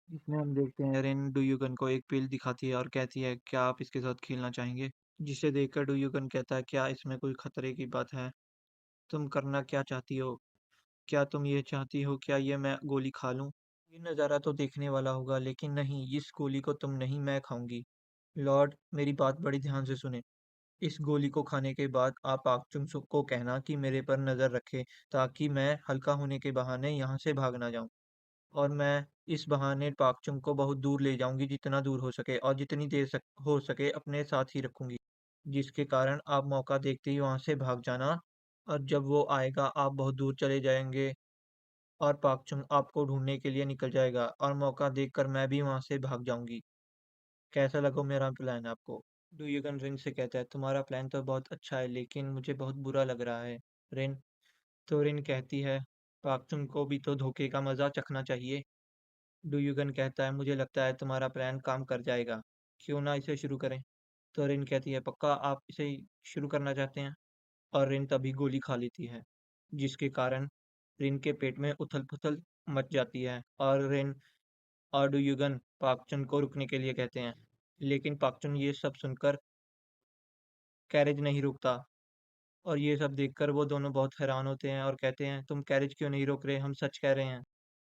इसमें हम देखते हैं रेन डुयुगन को एक पेल दिखाती है और कहती है क्या आप इसके साथ खेलना चाहेंगे। जिसे देखकर डुयुगन कहता है क्या इसमें कोई खतरे की बात है। तुम करना क्या चाहती हो। क्या तुम ये चाहती हो क्या ये मैं गोली खा लूं। ये नज़ारा तो देखने वाला होगा लेकिन नहीं, इस गोली को तुम नहीं, मैं खाऊंगी। लॉर्ड, मेरी बात बड़ी ध्यान से सुने। इस गोली को खाने के बाद आप पाकचुंग को कहना कि मेरे पर नजर रखे, ताकि मैं हल्का होने के बहाने यहाँ से भाग ना जाऊं। और मैं इस बहाने पाकचुंग को बहुत दूर ले जाऊंगी, जितना दूर हो सके और जितनी देर हो सके अपने साथ ही रखूंगी, जिसके कारण आप मौका देखते ही वहां से भाग जाना। और जब वो आएगा आप बहुत दूर चले जाएंगे और पाकचुंग आपको ढूंढने के लिए निकल जाएगा और मौका देखकर मैं भी वहां से भाग जाऊंगी। कैसा लगा मेरा प्लान आपको। डुयुगन रिन से कहता है तुम्हारा प्लान तो बहुत अच्छा है लेकिन मुझे बहुत बुरा लग रहा है। रिन तो रिन कहती है पाकचुंग को भी तो धोखे का मजा चखना चाहिए। डुयुगन कहता है मुझे लगता है तुम्हारा प्लान काम कर जाएगा, क्यों ना इसे शुरू करें। तो रिन कहती है पक्का आप इसे शुरू करना चाहते हैं। और रिन तभी गोली खा लेती है, जिसके कारण रिन के पेट में उथल पुथल मच जाती है। और रिन और डुयुगन पाकचुन को रुकने के लिए कहते हैं, लेकिन पाकचुन ये सब सुनकर कैरेज नहीं रुकता। और ये सब देखकर वो दोनों बहुत हैरान होते हैं और कहते हैं तुम कैरेज क्यों नहीं रोक रहे, हम सच कह रहे हैं।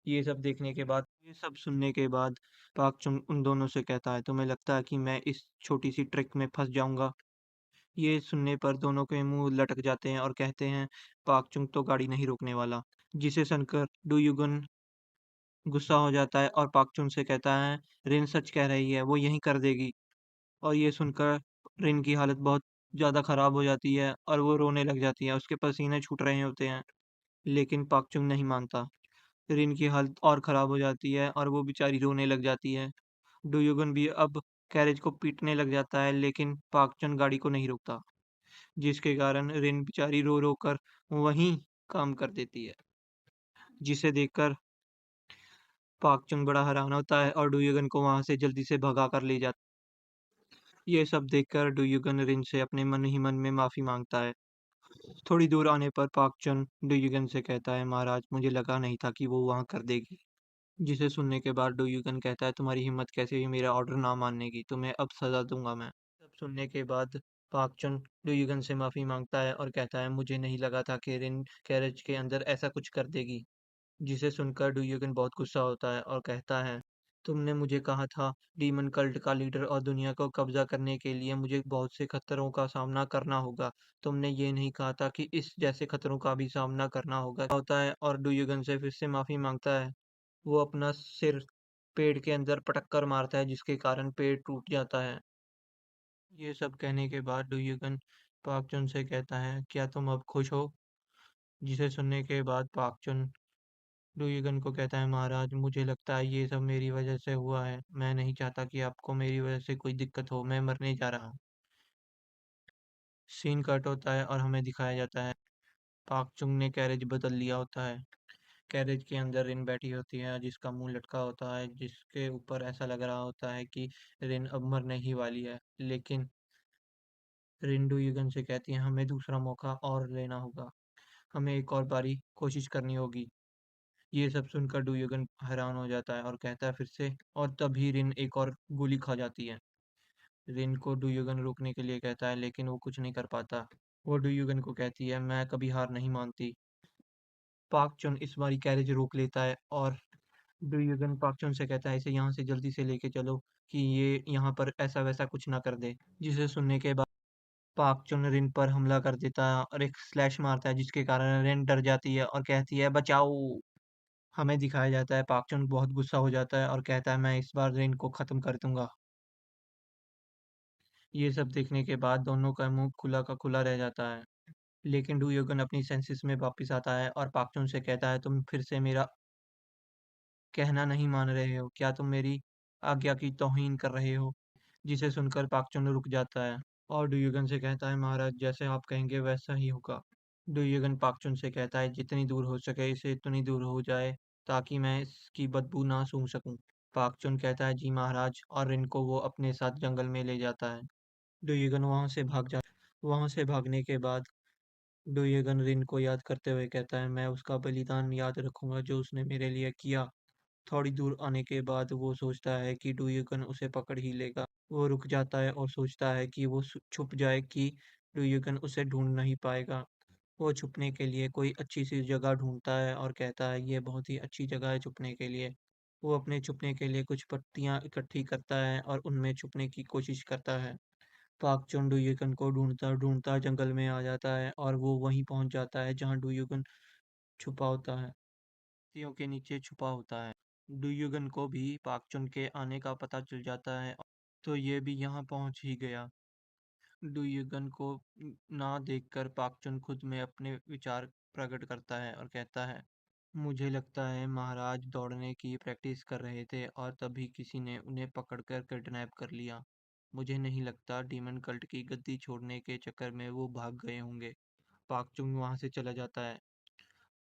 ये सब सुनने के बाद पाक चुंग उन दोनों से कहता है तुम्हें लगता है कि मैं इस छोटी सी ट्रिक में फंस जाऊंगा। ये सुनने पर दोनों के मुंह लटक जाते हैं और कहते हैं पाक चुंग तो गाड़ी नहीं रोकने वाला। जिसे सुनकर डू युगन गुस्सा हो जाता है और पाक चुंग से कहता है रिन सच कह रही है, वो यही कर देगी। और ये सुनकर रिन की हालत बहुत ज़्यादा ख़राब हो जाती है और वो रोने लग जाती है, उसके पसीने छूट रहे होते हैं। लेकिन पाक चुंग नहीं मानता। रिन की हालत और ख़राब हो जाती है और वो बेचारी रोने लग जाती है। डुयुगन भी अब कैरेज को पीटने लग जाता है लेकिन पाकचन गाड़ी को नहीं रोकता, जिसके कारण रिन बेचारी रो रो कर वहीं काम कर देती है। जिसे देखकर पाकचंग बड़ा हैरान होता है और डुयुगन को वहां से जल्दी से भगा कर ले जाता है। ये सब देखकर डुयुगन रिन से अपने मन ही मन में माफी मांगता है। थोड़ी दूर आने पर पाकचन डुयुगन से कहता है महाराज, मुझे लगा नहीं था कि वो वहां कर देगी। जिसे सुनने के बाद डोयूगन कहता है तुम्हारी हिम्मत कैसे हुई मेरा ऑर्डर ना मानने की, तुम्हें अब सजा दूंगा मैं। सब सुनने के बाद पाक चुन डोयूगन से माफी मांगता है और कहता है मुझे नहीं लगा था कि रिन कैरेज के अंदर ऐसा कुछ कर देगी। जिसे सुनकर डोयूगन बहुत गुस्सा होता है और कहता है तुमने मुझे कहा था डीमन कल्ट का लीडर और दुनिया को कब्जा करने के लिए मुझे बहुत से खतरों का सामना करना होगा। तुमने ये नहीं कहा था कि इस जैसे खतरों का भी सामना करना होगा होता है। और डोयूगन से फिर से माफी मांगता है। वो अपना सिर पेड़ के अंदर पटक कर मारता है, जिसके कारण पेड़ टूट जाता है। ये सब कहने के बाद डुयुगन पाकचुन से कहता है क्या तुम अब खुश हो। जिसे सुनने के बाद पाकचुन डुयुगन को कहता है महाराज, मुझे लगता है ये सब मेरी वजह से हुआ है, मैं नहीं चाहता कि आपको मेरी वजह से कोई दिक्कत हो, मैं मरने जा रहा हूँ। सीन कट होता है और हमें दिखाया जाता है पाकचुंग ने कैरेज बदल लिया होता है। कैरेज के अंदर रिन बैठी होती है जिसका मुंह लटका होता है, जिसके ऊपर ऐसा लग रहा होता है कि रिन अब मरने ही वाली है। लेकिन रिन डुयुगन से कहती है हमें दूसरा मौका और लेना होगा, हमें एक और बारी कोशिश करनी होगी। ये सब सुनकर डुयुगन हैरान हो जाता है और कहता है फिर से। और तभी रिन एक और गोली खा जाती है। रिन को डुयुगन रोकने के लिए कहता है लेकिन वो कुछ नहीं कर पाता। वो डुयुगन को कहती है मैं कभी हार नहीं मानती। पाक चुन इस बारी कैरेज रोक लेता है और डुयुगन पाकचुन से कहता है इसे यहाँ से जल्दी से लेके चलो कि ये यहाँ पर ऐसा वैसा कुछ ना कर दे। जिसे सुनने के बाद पाकचुन रिन पर हमला कर देता है और एक स्लैश मारता है, जिसके कारण रिन डर जाती है और कहती है बचाओ। हमें दिखाया जाता है पाकचुन बहुत गुस्सा हो जाता है और कहता है मैं इस बार रिन को खत्म कर दूंगा। ये सब देखने के बाद दोनों का मुंह खुला का खुला रह जाता है। लेकिन डुयुगन अपनी सेंसेस में वापस आता है और पाकचुन से कहता है तुम फिर से मेरा कहना नहीं मान रहे हो, क्या तुम मेरी आज्ञा की तौहीन कर रहे हो। जिसे सुनकर पाकचुन रुक जाता है और डुयुगन से कहता है महाराज जैसे आप कहेंगे वैसा ही होगा। डुयुगन पाकचुन से कहता है जितनी दूर हो सके इसे इतनी दूर हो जाए, ताकि मैं इसकी बदबू ना सूंघ सकूं। पाकचुन कहता है जी महाराज, और रिन को वो अपने साथ जंगल में ले जाता है। डुयुगन वहां से भागने के बाद डुयुगन रिन को याद करते हुए कहता है मैं उसका बलिदान याद रखूंगा जो उसने मेरे लिए किया। थोड़ी दूर आने के बाद वो सोचता है कि डुयुगन उसे पकड़ ही लेगा। वो रुक जाता है और सोचता है कि वो छुप जाए कि डुयुगन उसे ढूँढ नहीं पाएगा। वो छुपने के लिए कोई अच्छी-सी जगह ढूँढता है और कहता है ये बहुत ही अच्छी जगह है छुपने के लिए। वो अपने छुपने के लिए कुछ पत्तियाँ इकट्ठी करता है और उनमें छुपने की कोशिश करता है। पाक चुन डुयुगन को ढूँढता-ढूँढता जंगल में आ जाता है और वो वहीं पहुँच जाता है जहाँ डुयुगन छुपा होता है। पत्तियों के नीचे छुपा होता है। डुयुगन को भी पाकचुन के आने का पता चल जाता है, तो ये भी यहाँ पहुँच ही गया। डुयुगन को ना देखकर पाकचुन खुद में अपने विचार प्रकट करता है और कहता है, मुझे लगता है महाराज दौड़ने की प्रैक्टिस कर रहे थे और तभी किसी ने उन्हें पकड़कर किडनैप कर लिया। मुझे नहीं लगता डीमन कल्ट की गद्दी छोड़ने के चक्कर में वो भाग गए होंगे। पाकचुन वहाँ से चला जाता है।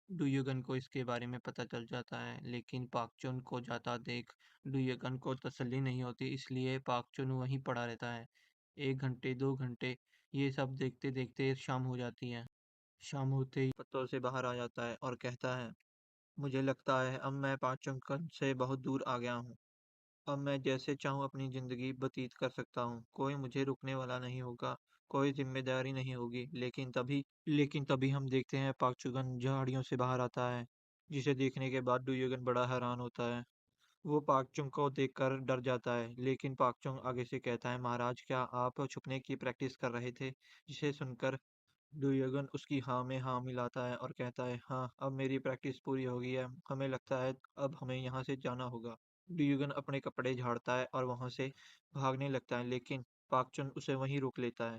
डुयुगन को इसके बारे में पता चल जाता है, लेकिन पाकचुन को जाता देख डुयुगन को तसल्ली नहीं होती, इसलिए पाकचुन वहीं पड़ा रहता है। 1 घंटे, 2 घंटे ये सब देखते-देखते शाम हो जाती है। शाम होते ही पत्तों से बाहर आ जाता है और कहता है, मुझे लगता है अब मैं पाकचुन से बहुत दूर आ गया हूँ। अब मैं जैसे चाहूँ अपनी ज़िंदगी व्यतीत कर सकता हूँ। कोई मुझे रोकने वाला नहीं होगा, कोई ज़िम्मेदारी नहीं होगी। लेकिन तभी हम देखते हैं पाक-चुगन झाड़ियों से बाहर आता है, जिसे देखने के बाद डुयुगन बड़ा हैरान होता है। वो पाक-चुंग को देखकर डर जाता है, लेकिन पाक-चुंग आगे से कहता है, महाराज क्या आप छुपने की प्रैक्टिस कर रहे थे? जिसे सुनकर डुयुगन उसकी हाँ में हाँ मिलाता है और कहता है, हाँ, अब मेरी प्रैक्टिस पूरी हो गई है। हमें लगता है अब हमें यहाँ से जाना होगा। ड्यूगन अपने कपड़े झाड़ता है और वहां से भागने लगता है, लेकिन पाकचुन उसे वहीं रोक लेता है।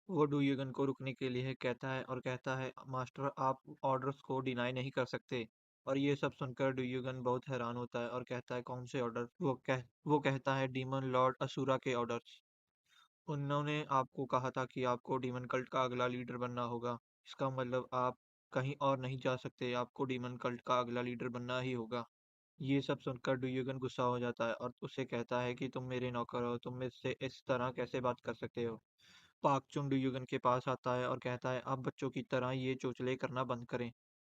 वो ड्यूगन को रुकने के लिए कहता है और कहता है, मास्टर आप ऑर्डर्स को डिनाई नहीं कर सकते। और ये सब सुनकर ड्यूगन बहुत हैरान होता है और कहता है, कौन से ऑर्डर? वो कहता है, डीमन लॉर्ड असुरा के ऑर्डर्स। उन्होंने आपको कहा था कि आपको डीमन कल्ट का अगला लीडर बनना होगा। इसका मतलब आप कहीं और नहीं जा सकते, आपको डीमन कल्ट का अगला लीडर बनना ही होगा। ये सब सुनकर डुयुगन गुस्सा हो जाता है और उसे कहता है कि तुम मेरे नौकर हो, तुम मुझसे इस तरह कैसे बात कर सकते हो? पाक चुन डुयुगन के पास आता है और कहता है, आप बच्चों की तरह ये चोचले करना बंद करें।